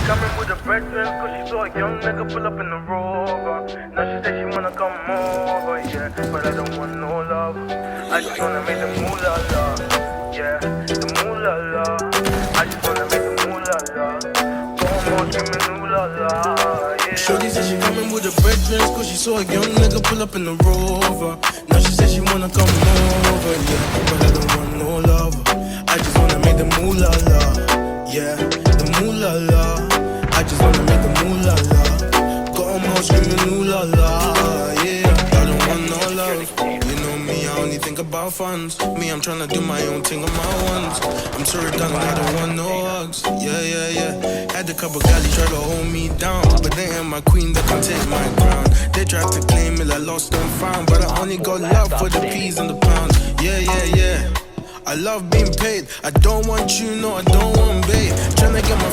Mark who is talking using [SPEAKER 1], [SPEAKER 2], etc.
[SPEAKER 1] coming with a brethren, cause she saw a young nigga pull up in the Rover. Now she said she wanna come over, yeah. But I don't want no love. I just wanna make the moolah la, yeah. The moolah la. I just wanna make the moolah la. Go on, screaming moolah la, yeah. Shorty said she coming with her brethren, cause she saw a young nigga pull up in the Rover. Now she said she wanna come over, yeah. But I don't want no love. I just wanna make the moolah la, yeah. The moolah la. I just wanna make the moolah la. Got 'em all screaming ooh la la, yeah. I don't want no love. You know me, I only think about funds. Me, I'm tryna do my own thing on my ones. I'm sorry, darling, I don't want no hugs. Yeah. Had a couple gals try to hold me down, but they ain't my queen, they can't take my crown. They tried to claim it, I lost and found, but I only got love for the peas and the pounds. Yeah. I love being paid. I don't want you, no, I don't want bait. Tryna get my